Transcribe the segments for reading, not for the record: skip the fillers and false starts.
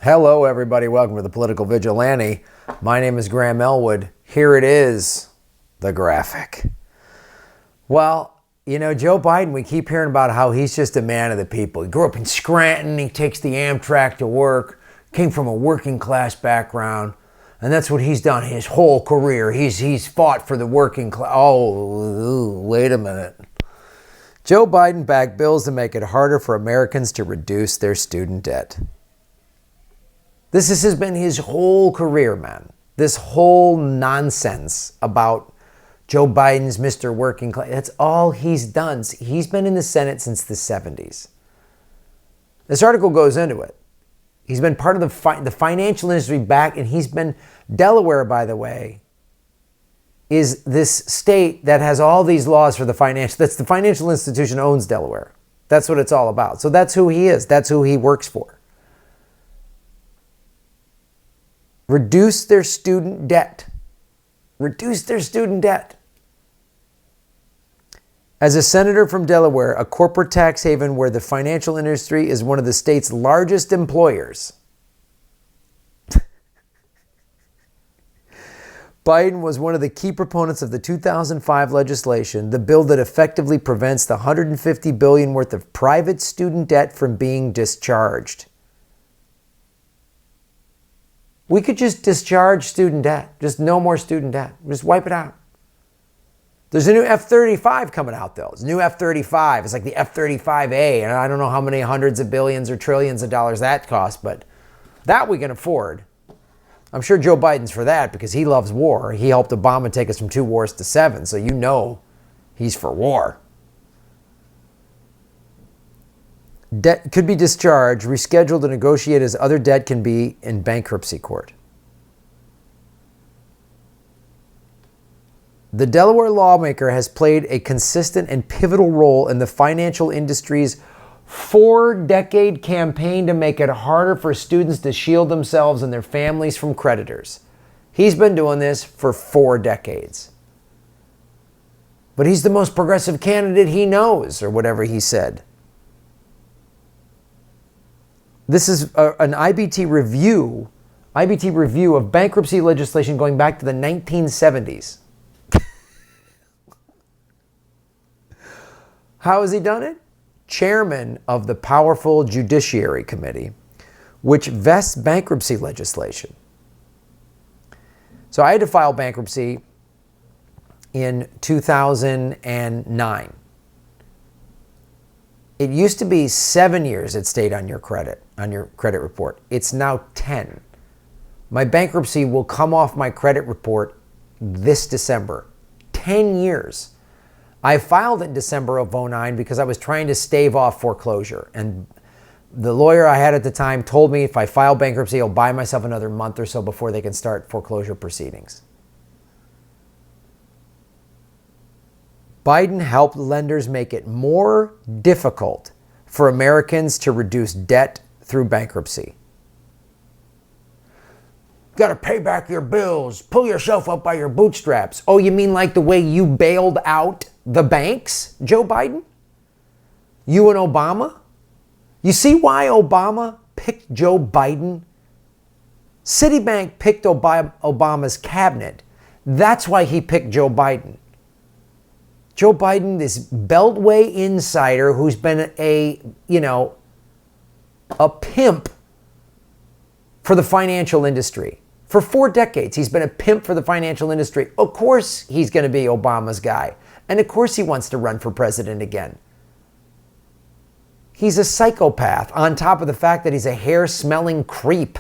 Hello, everybody. Welcome to the Political Vigilante. My name is Graham Elwood. Here it is, the graphic. Well, you know, Joe Biden, we keep hearing about how he's just a man of the people. He grew up in Scranton. He takes the Amtrak to work, came from a working class background, and that's what he's done his whole career. He's fought for the working class. Oh, wait a minute. Joe Biden backed bills to make it harder for Americans to reduce their student debt. This has been his whole career, man. This whole nonsense about Joe Biden's Mr. Working Class. That's all he's done. He's been in the Senate since the 70s. This article goes into it. He's been part of the financial industry back, and he's been, Delaware, by the way, is this state that has all these laws for the financial institution owns Delaware. That's what it's all about. So that's who he is. That's who he works for. Reduce their student debt. Reduce their student debt. As a senator from Delaware, a corporate tax haven where the financial industry is one of the state's largest employers, Biden was one of the key proponents of the 2005 legislation, the bill that effectively prevents the $150 billion worth of private student debt from being discharged. We could just discharge student debt. Just no more student debt. Just wipe it out. There's a new F-35 coming out, though. It's a new F-35. It's like the F-35A, and I don't know how many hundreds of billions or trillions of dollars that costs, but that we can afford. I'm sure Joe Biden's for that because he loves war. He helped Obama take us from 2 wars to 7, so you know he's for war. Debt could be discharged, rescheduled, and negotiated as other debt can be in bankruptcy court. The Delaware lawmaker has played a consistent and pivotal role in the financial industry's 4-decade campaign to make it harder for students to shield themselves and their families from creditors. He's been doing this for 4 decades. But he's the most progressive candidate he knows, or whatever he said. This is an IBT review of bankruptcy legislation going back to the 1970s. How has he done it? Chairman of the powerful Judiciary Committee, which vests bankruptcy legislation. So I had to file bankruptcy in 2009. It used to be 7 years it stayed on your credit report. It's now 10. My bankruptcy will come off my credit report this December. 10 years. I filed in December of 2009 because I was trying to stave off foreclosure. And the lawyer I had at the time told me if I file bankruptcy, I'll buy myself another month or so before they can start foreclosure proceedings. Biden helped lenders make it more difficult for Americans to reduce debt through bankruptcy. Got to pay back your bills. Pull yourself up by your bootstraps. Oh, you mean like the way you bailed out the banks, Joe Biden? You and Obama? You see why Obama picked Joe Biden? Citibank picked Obama's cabinet. That's why he picked Joe Biden. Joe Biden, this Beltway insider who's been a pimp for the financial industry. For 4 decades, he's been a pimp for the financial industry. Of course he's going to be Obama's guy. And of course he wants to run for president again. He's a psychopath on top of the fact that he's a hair-smelling creep.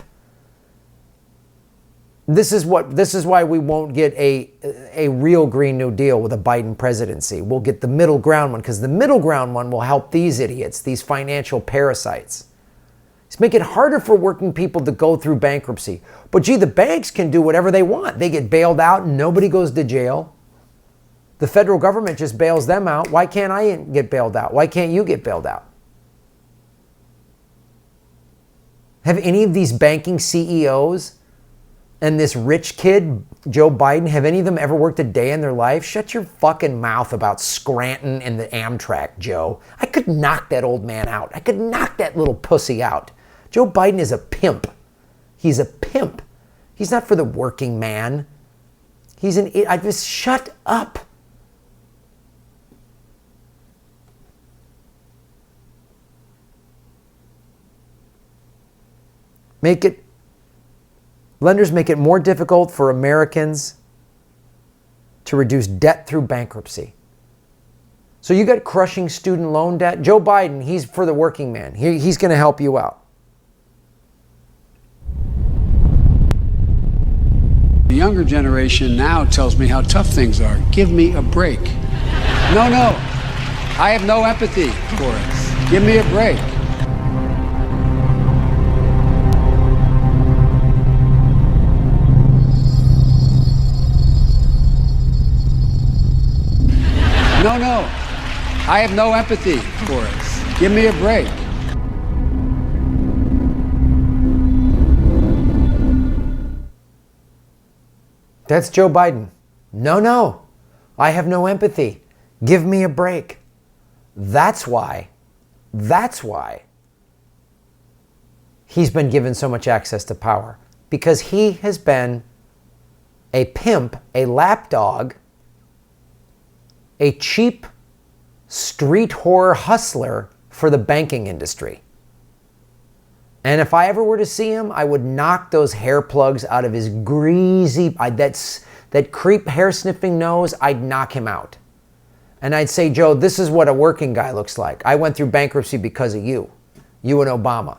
This is why we won't get a real Green New Deal with a Biden presidency. We'll get the middle ground one because the middle ground one will help these idiots, these financial parasites. It's making it harder for working people to go through bankruptcy. But gee, the banks can do whatever they want. They get bailed out and nobody goes to jail. The federal government just bails them out. Why can't I get bailed out? Why can't you get bailed out? Have any of these banking CEOs and this rich kid, Joe Biden, have any of them ever worked a day in their life? Shut your fucking mouth about Scranton and the Amtrak, Joe. I could knock that old man out. I could knock that little pussy out. Joe Biden is a pimp. He's a pimp. He's not for the working man. I just shut up. Lenders make it more difficult for Americans to reduce debt through bankruptcy. So you got crushing student loan debt. Joe Biden, he's for the working man. He's going to help you out. The younger generation now tells me how tough things are. Give me a break. No. I have no empathy for it. Give me a break. No. I have no empathy for it. Give me a break. That's Joe Biden. No. I have no empathy. Give me a break. That's why he's been given so much access to power. Because he has been a pimp, a lapdog, a cheap street whore hustler for the banking industry. And if I ever were to see him, I would knock those hair plugs out of his greasy, that creep hair sniffing nose, I'd knock him out. And I'd say, Joe, this is what a working guy looks like. I went through bankruptcy because of you and Obama.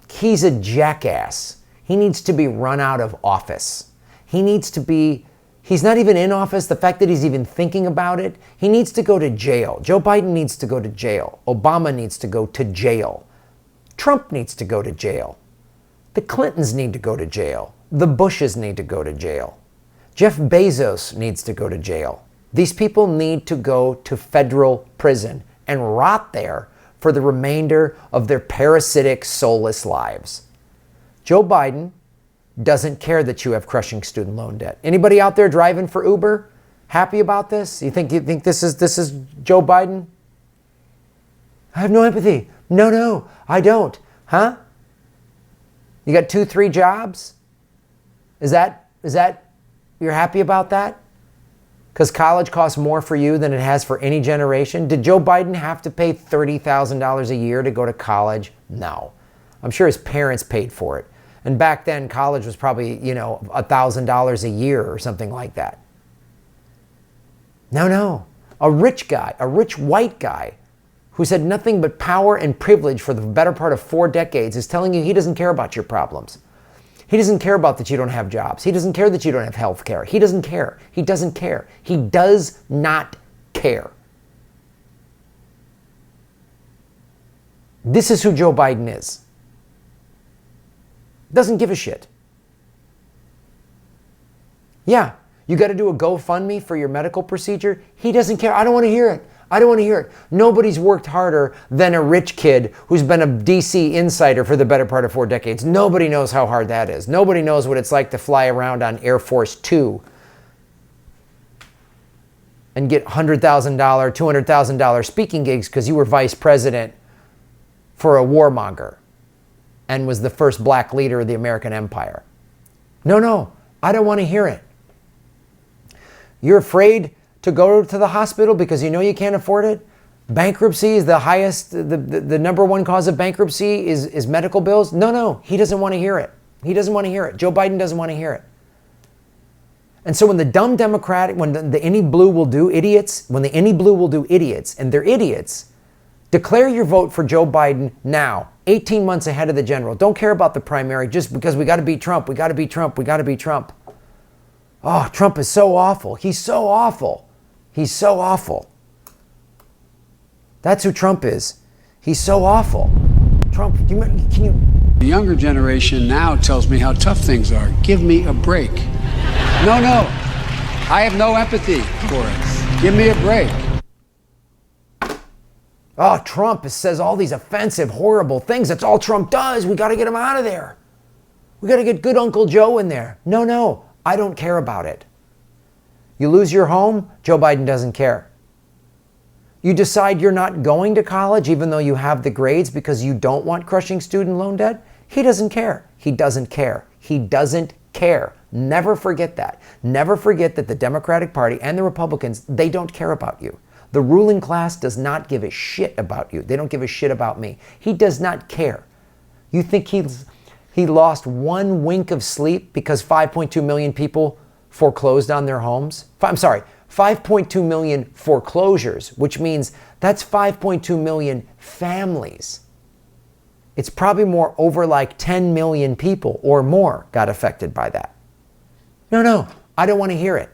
He's a jackass. He needs to be run out of office. He's not even in office. The fact that he's even thinking about it, he needs to go to jail. Joe Biden needs to go to jail. Obama needs to go to jail. Trump needs to go to jail. The Clintons need to go to jail. The Bushes need to go to jail. Jeff Bezos needs to go to jail. These people need to go to federal prison and rot there for the remainder of their parasitic, soulless lives. Joe Biden doesn't care that you have crushing student loan debt. Anybody out there driving for Uber happy about this? You think this is Joe Biden? I have no empathy. No, I don't. Huh? You got 2-3 jobs? Is that you're happy about that? Because college costs more for you than it has for any generation? Did Joe Biden have to pay $30,000 a year to go to college? No. I'm sure his parents paid for it. And back then, college was probably, $1,000 a year or something like that. No. A rich guy, a rich white guy who's had nothing but power and privilege for the better part of 4 decades is telling you he doesn't care about your problems. He doesn't care about that you don't have jobs. He doesn't care that you don't have health care. He doesn't care. He doesn't care. He does not care. This is who Joe Biden is. Doesn't give a shit. Yeah, you got to do a GoFundMe for your medical procedure. He doesn't care. I don't want to hear it. I don't want to hear it. Nobody's worked harder than a rich kid who's been a DC insider for the better part of 4 decades. Nobody knows how hard that is. Nobody knows what it's like to fly around on Air Force Two and get $100,000, $200,000 speaking gigs because you were vice president for a warmonger and was the first black leader of the American empire. No, I don't want to hear it. You're afraid to go to the hospital because you know you can't afford it? Bankruptcy is the highest, the number one cause of bankruptcy is medical bills? No, he doesn't want to hear it. He doesn't want to hear it. Joe Biden doesn't want to hear it. And so when the dumb Democratic, when the any blue will do idiots, and they're idiots, declare your vote for Joe Biden now, 18 months ahead of the general. Don't care about the primary just because we got to beat Trump. We got to beat Trump. Oh, Trump is so awful. He's so awful. That's who Trump is. He's so awful. Trump, can you? The younger generation now tells me how tough things are. Give me a break. No. I have no empathy for it. Give me a break. Oh, Trump says all these offensive, horrible things. That's all Trump does. We got to get him out of there. We got to get good Uncle Joe in there. No, I don't care about it. You lose your home, Joe Biden doesn't care. You decide you're not going to college even though you have the grades because you don't want crushing student loan debt. He doesn't care. He doesn't care. He doesn't care. Never forget that. Never forget that the Democratic Party and the Republicans, they don't care about you. The ruling class does not give a shit about you. They don't give a shit about me. He does not care. You think he lost one wink of sleep because 5.2 million people foreclosed on their homes? I'm sorry, 5.2 million foreclosures, which means that's 5.2 million families. It's probably more, over like 10 million people or more got affected by that. No, I don't want to hear it.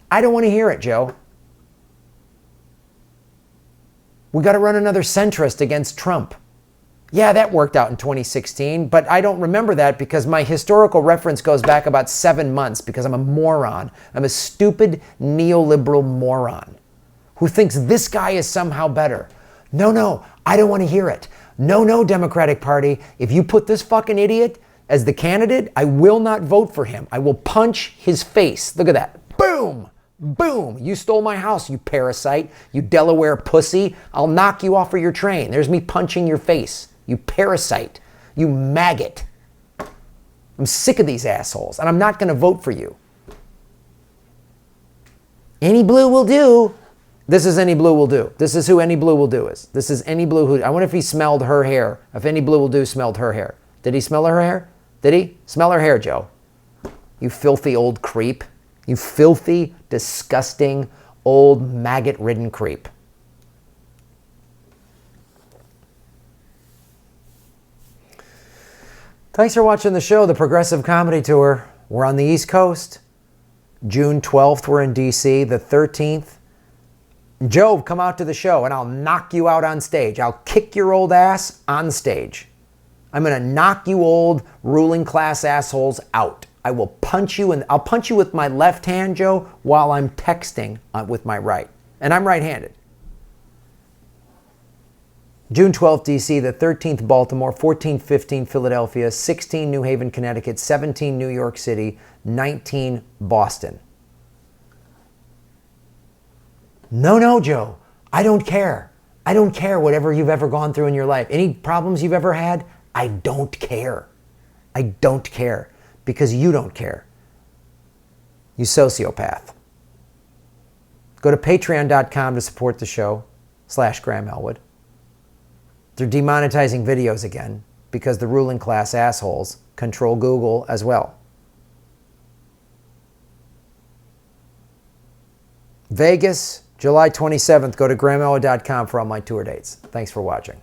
I don't want to hear it, Joe. We got to run another centrist against Trump. Yeah, that worked out in 2016, but I don't remember that because my historical reference goes back about 7 months because I'm a moron. I'm a stupid neoliberal moron who thinks this guy is somehow better. No, I don't want to hear it. No, Democratic Party, if you put this fucking idiot as the candidate, I will not vote for him. I will punch his face. Look at that. Boom. Boom. You stole my house, you parasite. You Delaware pussy. I'll knock you off of your train. There's me punching your face. You parasite. You maggot. I'm sick of these assholes, and I'm not going to vote for you. Any blue will do. This is Any Blue Will Do. This is who Any Blue Will Do is. This is Any Blue who... I wonder if he smelled her hair. If Any Blue Will Do smelled her hair. Did he smell her hair? Did he? Smell her hair, Joe. You filthy old creep. You filthy, disgusting, old, maggot-ridden creep. Thanks for watching the show, The Progressive Comedy Tour. We're on the East Coast. June 12th, we're in D.C. The 13th. Joe, come out to the show and I'll knock you out on stage. I'll kick your old ass on stage. I'm going to knock you old ruling class assholes out. I will punch you, and I'll punch you with my left hand, Joe, while I'm texting with my right. And I'm right-handed. June 12th, D.C., the 13th, Baltimore, 14, 15, Philadelphia, 16, New Haven, Connecticut, 17, New York City, 19, Boston. No, Joe. I don't care. I don't care whatever you've ever gone through in your life. Any problems you've ever had, I don't care. I don't care because you don't care. You sociopath. Go to patreon.com to support the show, /Graham Elwood. They're demonetizing videos again because the ruling class assholes control Google as well. Vegas, July 27th. Go to grahamelwood.com for all my tour dates. Thanks for watching.